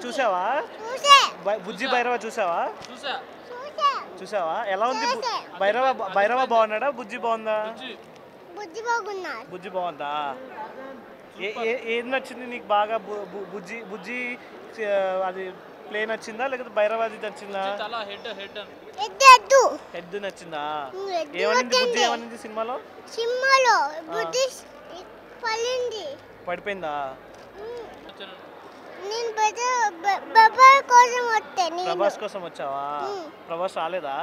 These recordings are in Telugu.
చూసావా? బుజ్జి భైరవ చూసావా? చూసావా? ఎలా ఉంది? భైరవ బాగున్నాడా? బుజ్జి బాగుందా? బుజ్జి బాగుందా? ఏది నచ్చింది నీకు బాగా? బుజ్జి బుజ్జి అది ప్లే నచ్చిందా లేకపోతే భైరవాది నచ్చిందా? హెడ్ నచ్చిందా? ఏమనింది బుజ్జి? ఏమనింది సినిమాలో? పడిపోయిందా? ప్రభాస్ కోసం వచ్చావా? ప్రభాస్ రాలేదా?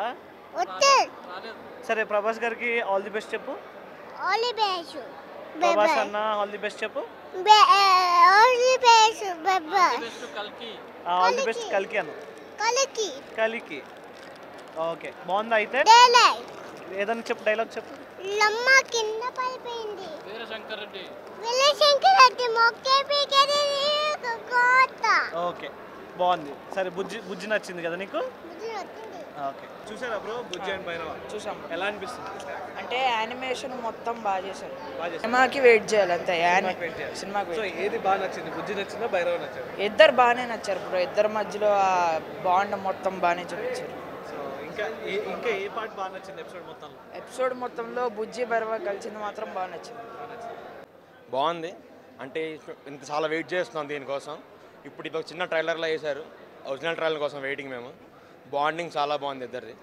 సరే, ప్రభాస్ గారికి ఆల్ ది బెస్ట్ చెప్పు. ప్రభాస్ అన్న ఆల్ ది బెస్ట్ చెప్పు. ఆల్ ది బెస్ట్ కల్కి అన్న. కలికి. ఓకే, బాగుందా? అయితే ఏదన్నా చెప్పు, డైలాగ్ చెప్పు. కింద పడిపోయింది. ఓకే, బాగుంది. సరే, బుజ్జి నచ్చింది కదా నీకు? ఓకే, చూసారా బ్రో బుజ్జి అండ్ భైరవ? చూసాం. ఎలా అనిపిస్తుంది? అంటే యానిమేషన్ మొత్తం బాగా చేశారు. సినిమాకి వెయిట్ చేయాలి అంతే. సినిమాకి సో ఏది బాగా నచ్చింది? బుజ్జి నచ్చిందా భైరవ నచ్చిందా? ఇద్దరు బాగానే నచ్చారు బ్రో. ఇద్దరి మధ్యలో ఆ బాండ్ మొత్తం బాగానే చూపించారు. సో ఇంకా ఏ పార్ట్ బాగా నచ్చింది ఎపిసోడ్ మొత్తంలో బుజ్జి భైరవ కలిసింది మాత్రం బాగా నచ్చింది. బాగుంది. అంటే ఇంత చాలా వెయిట్ చేస్తున్నాం దీనికోసం. ఇప్పుడు ఇది ఒక చిన్న ట్రైలర్లో వేశారు. ఒరిజినల్ ట్రైలర్ కోసం వెయిటింగ్ మేము. బాండింగ్ చాలా బాగుంది ఇద్దరిది.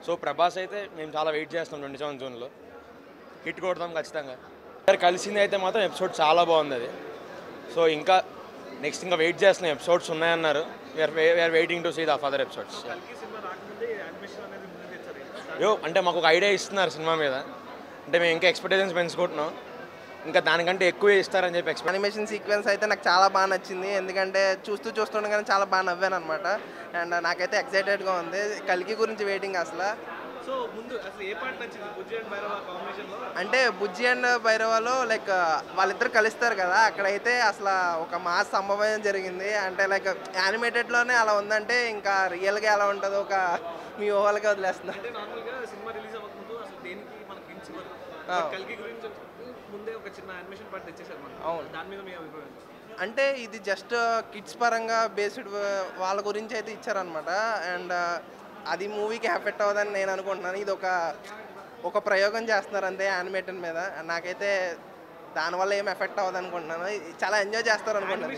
సో ప్రభాస్ అయితే మేము చాలా వెయిట్ చేస్తాం 27 జూన్లో. హిట్ కొడతాం ఖచ్చితంగా. ఇద్దరు కలిసింది అయితే మాత్రం ఎపిసోడ్ చాలా బాగుంది అది. సో ఇంకా నెక్స్ట్ ఇంకా వెయిట్ చేస్తున్నాం. ఎపిసోడ్స్ ఉన్నాయన్నారు. We are waiting to see the further episodes. అంటే మాకు ఒక ఐడియా ఇస్తున్నారు సినిమా మీద. అంటే మేము ఇంకా ఎక్స్పెక్టేషన్స్ పెంచుకుంటున్నాం. ఇంకా దానికంటే ఎక్కువ ఇస్తారని చెప్పి యానిమేషన్ సీక్వెన్స్ అయితే నాకు చాలా బాగా నచ్చింది. ఎందుకంటే చూస్తుండగానే చాలా బాగా నవ్వాను అనమాట. అండ్ నాకైతే ఎక్సైటెడ్గా ఉంది. కల్కి గురించి వెయిటింగ్ అసలు. సో ముందు అసలు ఏ పార్ట్ నచ్చింది బుజ్జి అండ్ భైరవ కాంబినేషన్లో? అంటే బుజ్జి అండ్ భైరవలో లైక్ వాళ్ళిద్దరు కలుస్తారు కదా, అక్కడైతే అసలు ఒక మాస్ సంభవం జరిగింది. అంటే లైక్ యానిమేటెడ్లోనే అలా ఉందంటే ఇంకా రియల్గా ఎలా ఉంటుందో ఒక మీ ఊహలకి వదిలేస్తున్నారు. అంటే నార్మల్గా సినిమా రిలీజ్ అవ్వకముందు అసలు దేనికి మనకి హింట్స్ ఇవ్వరు. కల్కి గురించి ముందే ఒక చిన్న యానిమేషన్ పార్ట్ తెచ్చేసారు మనం. అవును. దాని మీద మీ అభిప్రాయం? అంటే ఇది జస్ట్ కిడ్స్ పరంగా బేస్డ్ వాళ్ళ గురించి అయితే ఇచ్చారనమాట. అండ్ అది మూవీకి ఎఫెక్ట్ అవ్వదని నేను అనుకుంటున్నాను. ఇది ఒక ప్రయోగం చేస్తున్నారు అంతే యానిమేషన్ మీద. నాకైతే దానివల్ల ఏం ఎఫెక్ట్ అవ్వదు అనుకుంటున్నాను. చాలా ఎంజాయ్ చేస్తారు అనుకుంటున్నాను.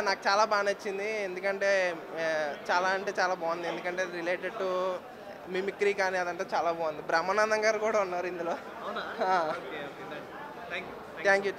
నాకు చాలా బాగా నచ్చింది. ఎందుకంటే చాలా బాగుంది. ఎందుకంటే రిలేటెడ్ టు మిమిక్రీ కానీ అదంతా చాలా బాగుంది. బ్రహ్మానందం గారు కూడా ఉన్నారు ఇందులో. Thank you.